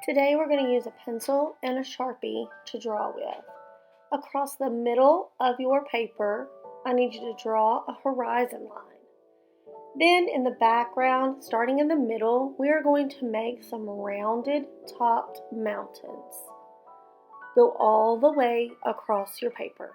Today we're going to use a pencil and a Sharpie to draw with. Across the middle of your paper, I need you to draw a horizon line. Then in the background, starting in the middle, we are going to make some rounded topped mountains. Go all the way across your paper.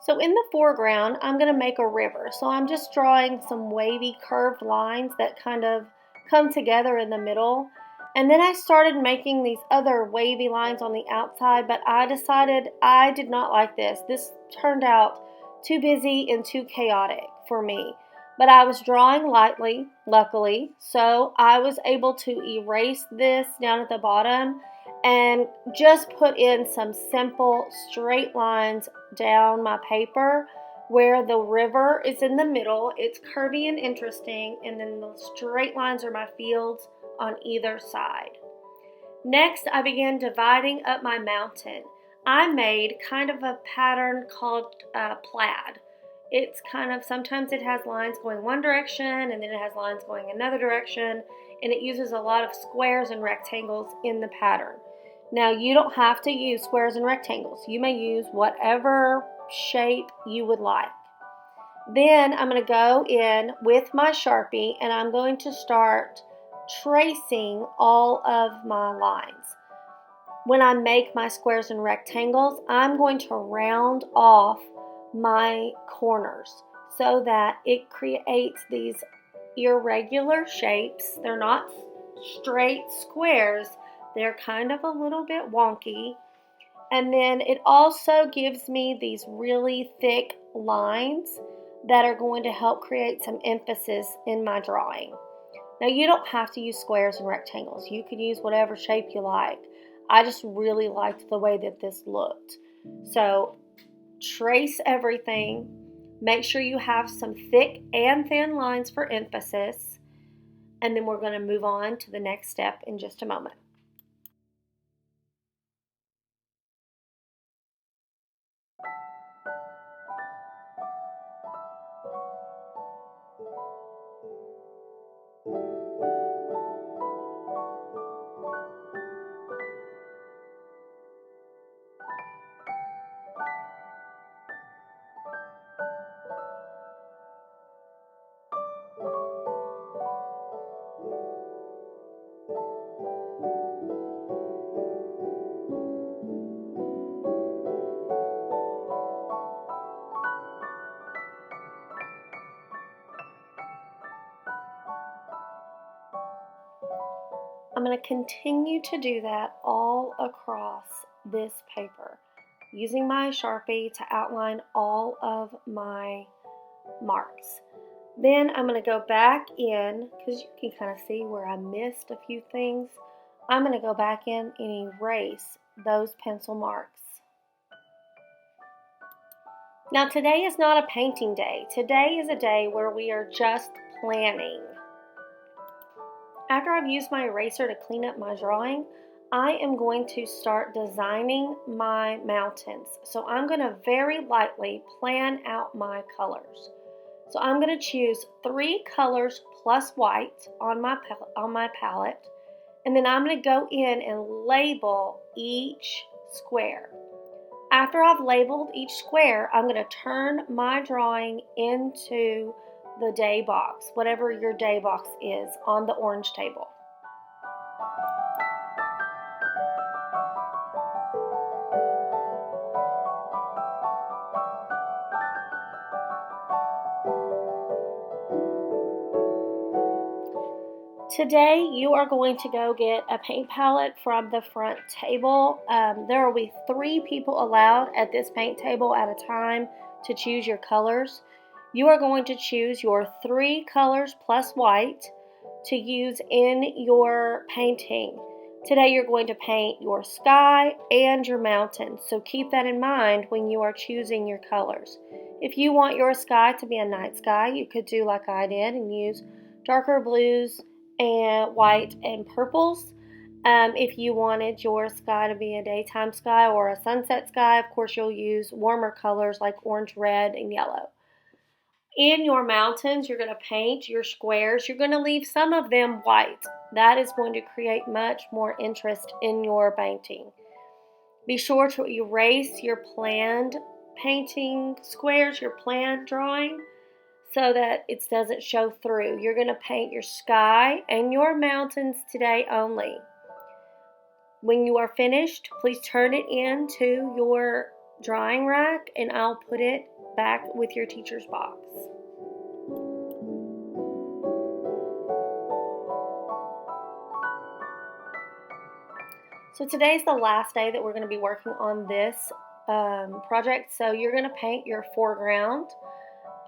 So in the foreground, I'm going to make a river. So I'm just drawing some wavy curved lines that kind of come together in the middle. And then I started making these other wavy lines on the outside, but I decided I did not like this. This turned out too busy and too chaotic for me. But I was drawing lightly, luckily, so I was able to erase this down at the bottom and just put in some simple straight lines down my paper where the river is in the middle. It's curvy and interesting, and then the straight lines are my fields on either side. Next, I began dividing up my mountain. I made kind of a pattern called plaid. It's kind of, sometimes it has lines going one direction and then it has lines going another direction, and it uses a lot of squares and rectangles in the pattern. Now, you don't have to use squares and rectangles. You may use whatever shape you would like. Then I'm going to go in with my Sharpie and I'm going to start tracing all of my lines. When I make my squares and rectangles, I'm going to round off my corners so that it creates these irregular shapes. They're not straight squares. They're kind of a little bit wonky. And then it also gives me these really thick lines that are going to help create some emphasis in my drawing. Now, you don't have to use squares and rectangles. You could use whatever shape you like. I just really liked the way that this looked. So trace everything. Make sure you have some thick and thin lines for emphasis. And then we're going to move on to the next step in just a moment. I'm going to continue to do that all across this paper, using my Sharpie to outline all of my marks. Then I'm going to go back in, because you can kind of see where I missed a few things. I'm going to go back in and erase those pencil marks. Now, today is not a painting day. Today is a day where we are just planning. After I've used my eraser to clean up my drawing, I am going to start designing my mountains. So I'm going to very lightly plan out my colors. So I'm going to choose 3 colors plus white on my palette, and then I'm going to go in and label each square. After I've labeled each square, I'm going to turn my drawing into the day box, whatever your day box is on the orange table. Today you are going to go get a paint palette from the front table. There will be 3 people allowed at this paint table at a time to choose your colors. You are going to choose your 3 colors plus white to use in your painting. Today you're going to paint your sky and your mountains, so keep that in mind when you are choosing your colors. If you want your sky to be a night sky, you could do like I did and use darker blues and white and purples. If you wanted your sky to be a daytime sky or a sunset sky, of course, you'll use warmer colors like orange, red, and yellow. In your mountains, you're going to paint your squares. You're going to leave some of them white. That is going to create much more interest in your painting. Be sure to erase your planned painting squares, your planned drawing, so that it doesn't show through. You're going to paint your sky and your mountains today only. When you are finished, please turn it into your drawing rack and I'll put it back with your teacher's box. So today's the last day that we're going to be working on this project. So you're going to paint your foreground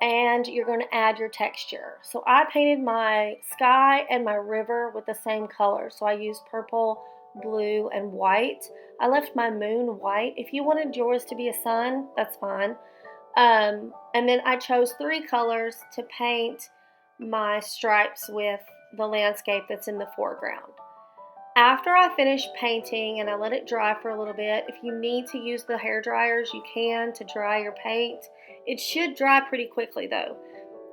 and you're going to add your texture. So I painted my sky and my river with the same color. So I used purple, blue, and white. I left my moon white. If you wanted yours to be a sun, that's fine. And then I chose 3 colors to paint my stripes with the landscape that's in the foreground. After I finish painting and I let it dry for a little bit, if you need to use the hair dryers, you can to dry your paint. It should dry pretty quickly though.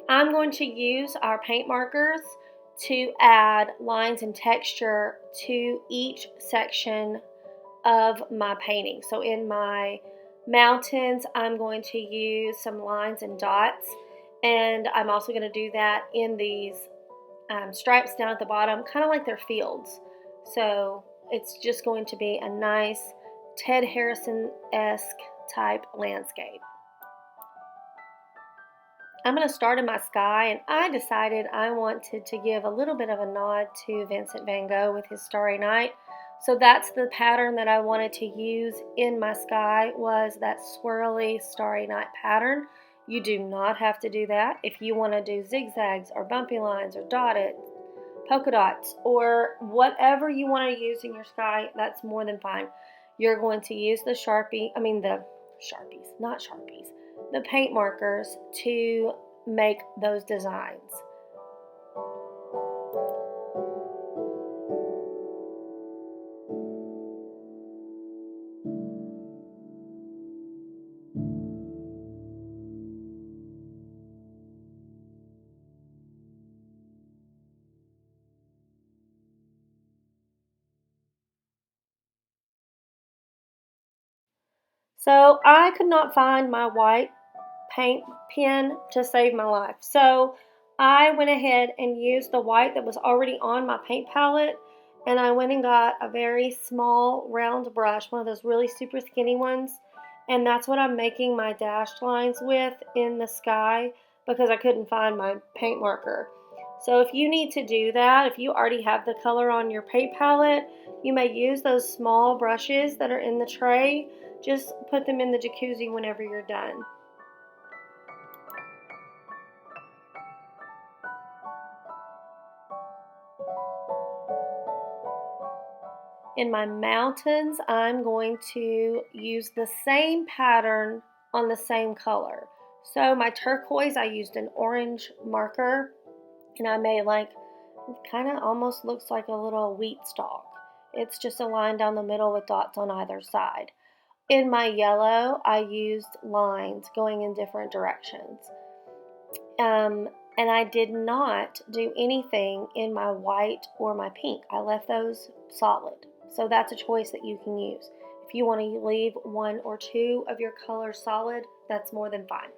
I'm going to use our paint markers to add lines and texture to each section of my painting. So in my mountains, I'm going to use some lines and dots, and I'm also going to do that in these stripes down at the bottom, kind of like they're fields. So it's just going to be a nice Ted Harrison-esque type landscape. I'm going to start in my sky, and I decided I wanted to give a little bit of a nod to Vincent van Gogh with his Starry Night. So that's the pattern that I wanted to use in my sky, was that swirly Starry Night pattern. You do not have to do that. If you want to do zigzags or bumpy lines or dotted, polka dots, or whatever you want to use in your sky, that's more than fine. You're going to use the the paint markers to make those designs. So I could not find my white paint pen to save my life. So I went ahead and used the white that was already on my paint palette, and I went and got a very small round brush, one of those really super skinny ones, and that's what I'm making my dashed lines with in the sky because I couldn't find my paint marker. So if you need to do that, if you already have the color on your paint palette, you may use those small brushes that are in the tray. Just put them in the jacuzzi whenever you're done. In my mountains, I'm going to use the same pattern on the same color. So my turquoise, I used an orange marker, and I made like, kind of almost looks like a little wheat stalk. It's just a line down the middle with dots on either side. In my yellow, I used lines going in different directions. And I did not do anything in my white or my pink. I left those solid. So that's a choice that you can use. If you want to leave 1 or 2 of your colors solid, that's more than fine.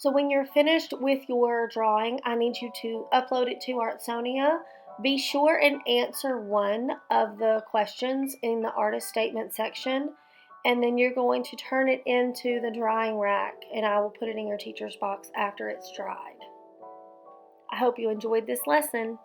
So when you're finished with your drawing, I need you to upload it to Artsonia. Be sure and answer one of the questions in the artist statement section, and then you're going to turn it into the drying rack, and I will put it in your teacher's box after it's dried. I hope you enjoyed this lesson.